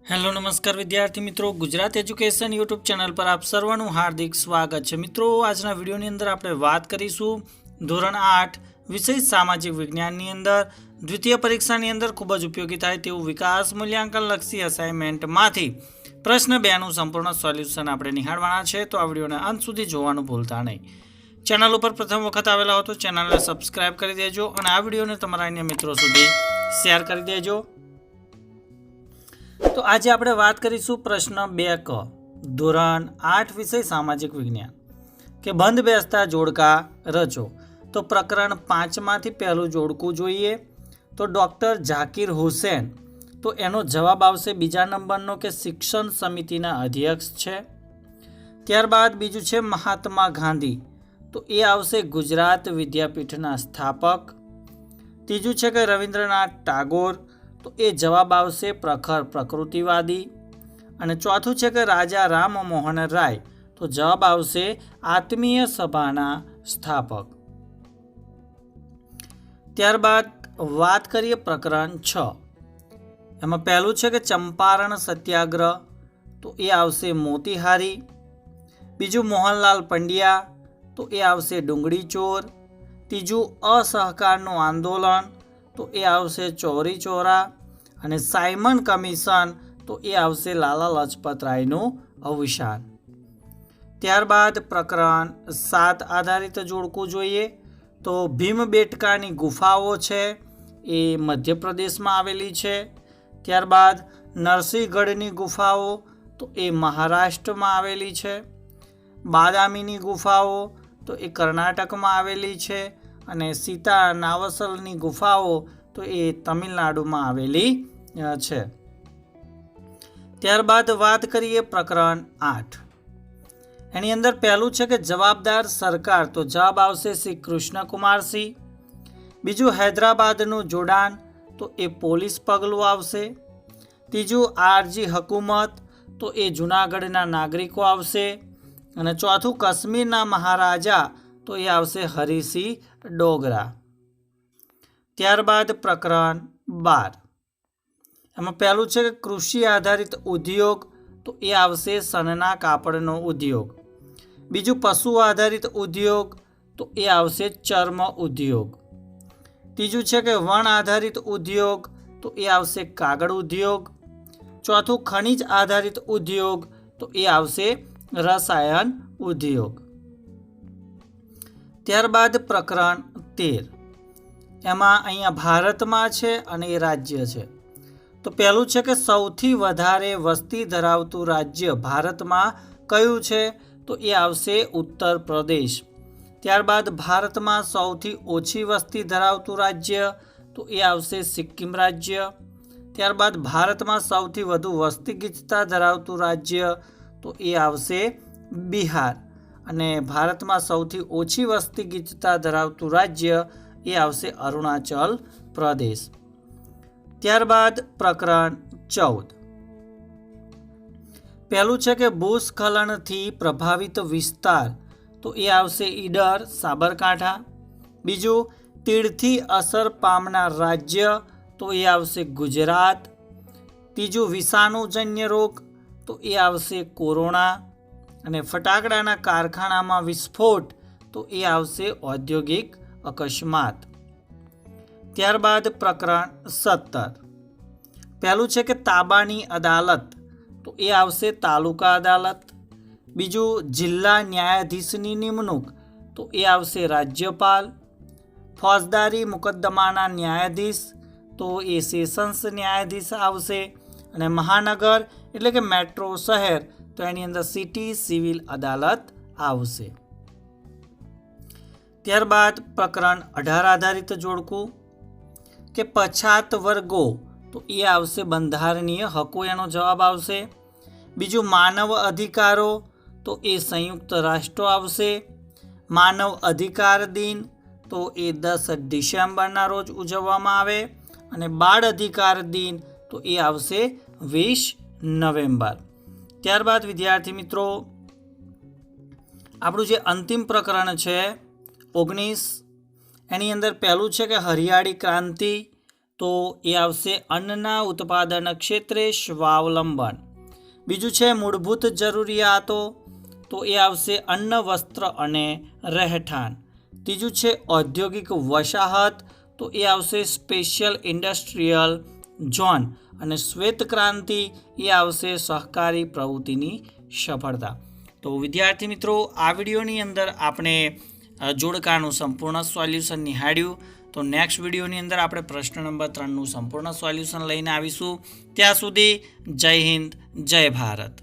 Hello નમસ્કાર વિદ્યાર્થી મિત્રો, ગુજરાત એજ્યુકેશન યુટ્યુબ ચેનલ પર આપ સર્વનું હાર્દિક સ્વાગત છે। મિત્રો, આજના વિડીયોની અંદર આપણે વાત કરીશું ધોરણ 8 વિષય સામાજિક વિજ્ઞાનની અંદર દ્વિતીય પરીક્ષાની અંદર ખૂબ જ ઉપયોગી થાય તેવું વિકાસ મૂલ્યાંકન લક્ષી અસાઇનમેન્ટમાંથી પ્રશ્ન 2નું સંપૂર્ણ સોલ્યુશન આપણે નિહાળવાના છે। તો આ વિડીયોને અંત સુધી જોવાનું ભૂલતા નહીં। ચેનલ ઉપર પ્રથમ વખત આવેલા હો તો ચેનલને સબસ્ક્રાઇબ કરી દેજો અને આ વિડીયોને તમારા અન્ય મિત્રો સુધી શેર કરી દેજો। તો આજે આપણે વાત કરીશું પ્રશ્ન 2 ક ધોરણ 8 વિષય સામાજિક વિજ્ઞાન કે બંધ બેસતા જોડકા રચો। તો પ્રકરણ 5 માંથી પહેલું જોડકું જોઈએ તો ડૉક્ટર ઝાકીર હુસેન, તો એનો જવાબ આવશે બીજા નંબરનો કે શિક્ષણ સમિતિના અધ્યક્ષ છે। ત્યારબાદ બીજું છે મહાત્મા ગાંધી, તો એ આવશે ગુજરાત વિદ્યાપીઠના સ્થાપક। ત્રીજું છે કે રવિન્દ્રનાથ ટાગોર, તો એ જવાબ આવશે પ્રખર પ્રકૃતિવાદી। અને ચોથું છે કે રાજા રામ મોહન રાય, તો જવાબ આવશે આત્મીય સભાના સ્થાપક। ત્યારબાદ વાત કરીએ પ્રકરણ 6, એમાં પહેલું છે કે ચંપારણ સત્યાગ્રહ, તો એ આવશે મોતીહારી। બીજું મોહનલાલ પંડ્યા, તો એ આવશે ડુંગળી ચોર। ત્રીજું અસહકારનું આંદોલન, તો એ આવશે ચોરી ચોરા। અને સાયમન કમિશન, તો એ આવશે લાલા લજપત રાયનું અવસાન। ત્યારબાદ પ્રકરણ 7 આધારિત જોડકું જોઈએ તો ભીમબેટકાની ગુફાઓ છે એ મધ્યપ્રદેશમાં આવેલી છે। ત્યારબાદ નરસિંહગઢની ગુફાઓ, તો એ મહારાષ્ટ્રમાં આવેલી છે। બાદામીની ગુફાઓ, તો એ કર્ણાટકમાં આવેલી છે। અને સીતા નાવસલની ગુફાઓ, તો એ તમિલનાડુમાં આવેલી છે। ત્યારબાદ વાત કરીએ પ્રકરણ 8, એની અંદર પહેલું છે કે જવાબદાર સરકાર, તો જવાબ આવશે શ્રી કૃષ્ણકુમારસિંહ। બીજું હૈદરાબાદનું જોડાણ, તો એ પોલીસ પગલું આવશે। ત્રીજું આરજી હકુમત, તો એ જૂનાગઢના નાગરિકો આવશે। અને ચોથું કાશ્મીરના મહારાજા, તો એ આવશે હરિસિંહ ડોગરા। ત્યારબાદ પ્રકરણ 12, એમાં પહેલું છે કે કૃષિ આધારિત ઉદ્યોગ, તો એ આવશે સનના કાપડનો ઉદ્યોગ। બીજું પશુ આધારિત ઉદ્યોગ, તો એ આવશે ચર્મ ઉદ્યોગ। ત્રીજું છે કે વન આધારિત ઉદ્યોગ, તો એ આવશે કાગળ ઉદ્યોગ। ચોથું ખનિજ આધારિત ઉદ્યોગ, તો એ આવશે રસાયણ ઉદ્યોગ। ત્યારબાદ પ્રકરણ 13, એમાં અહીંયા ભારતમાં છે અને એ રાજ્ય છે। તો પહેલું છે કે સૌથી વધારે વસ્તી ધરાવતું રાજ્ય ભારતમાં કયું છે, તો એ આવશે ઉત્તર પ્રદેશ। ત્યારબાદ ભારતમાં સૌથી ઓછી વસ્તી ધરાવતું રાજ્ય, તો એ આવશે સિક્કિમ રાજ્ય। ત્યારબાદ ભારતમાં સૌથી વધુ વસ્તી ગીચતા ધરાવતું રાજ્ય, તો એ આવશે બિહાર। અને ભારતમાં સૌથી ઓછી વસ્તી ગીચતા ધરાવતું રાજ્ય, એ આવશે અરુણાચલ પ્રદેશ। ત્યારબાદ પ્રકરણ 14, પહેલું છે કે ભૂસ્ખલનથી પ્રભાવિત વિસ્તાર, તો એ આવશે ઈડર સાબરકાંઠા। બીજું તીડથી અસર પામનાર રાજ્ય, તો એ આવશે ગુજરાત। ત્રીજું વિષાણુજન્ય રોગ, તો એ આવશે કોરોના। અને ફટાકડાના કારખાનામાં વિસ્ફોટ, તો એ આવશે ઔદ્યોગિક અકસ્માત। ત્યારબાદ પ્રકરણ 17, પહેલું છે કે તાબાની અદાલત, તો એ આવશે તાલુકા અદાલત। બીજું જિલ્લા ન્યાયાધીશની નિમણૂક, તો એ આવશે રાજ્યપાલ। ફોજદારી મુકદ્દમાના ન્યાયાધીશ, તો એ સેશન્સ ન્યાયાધીશ આવશે। અને મહાનગર એટલે કે મેટ્રો શહેર, તો એની અંદર સિટી સિવિલ અદાલત આવશે। ત્યારબાદ પ્રકરણ 18 આધારિત જોડકું કે પછાત વર્ગો, તો એ આવશે બંધારણીય હકો, એનો જવાબ આવશે। બીજું માનવ અધિકારો, તો એ સંયુક્ત રાષ્ટ્રો આવશે। માનવ અધિકાર દિન, તો એ 10 ડિસેમ્બરના રોજ ઉજવવામાં આવે। અને બાળ અધિકાર દિન, તો એ આવશે 20 નવેમ્બર। ત્યારબાદ વિદ્યાર્થી મિત્રો, આપણું જે અંતિમ પ્રકરણ છે 19, એની અંદર પહેલું છે કે હરિયાળી ક્રાંતિ, તો એ આવશે અન્નના ઉત્પાદન ક્ષેત્રે સ્વાવલંબન. બીજું છે મૂળભૂત જરૂરિયાતો, તો એ આવશે અન્ન, વસ્ત્ર અને રહેઠાણ. ત્રીજું છે ઔદ્યોગિક વસાહત, તો એ આવશે સ્પેશિયલ ઇન્ડસ્ટ્રીયલ ઝોન. અને શ્વેત ક્રાંતિ એ આવશે સહકારી પ્રવૃત્તિની સફળતા. તો વિદ્યાર્થી મિત્રો, આ વિડીયોની અંદર આપણે જોડકાનું સંપૂર્ણ સોલ્યુશન નિહાળ્યું. તો નેક્સ્ટ વિડીયોની અંદર આપણે પ્રશ્ન નંબર 3નું સંપૂર્ણ સોલ્યુશન લઈને આવીશું. ત્યાં સુધી જય હિન્દ, જય ભારત.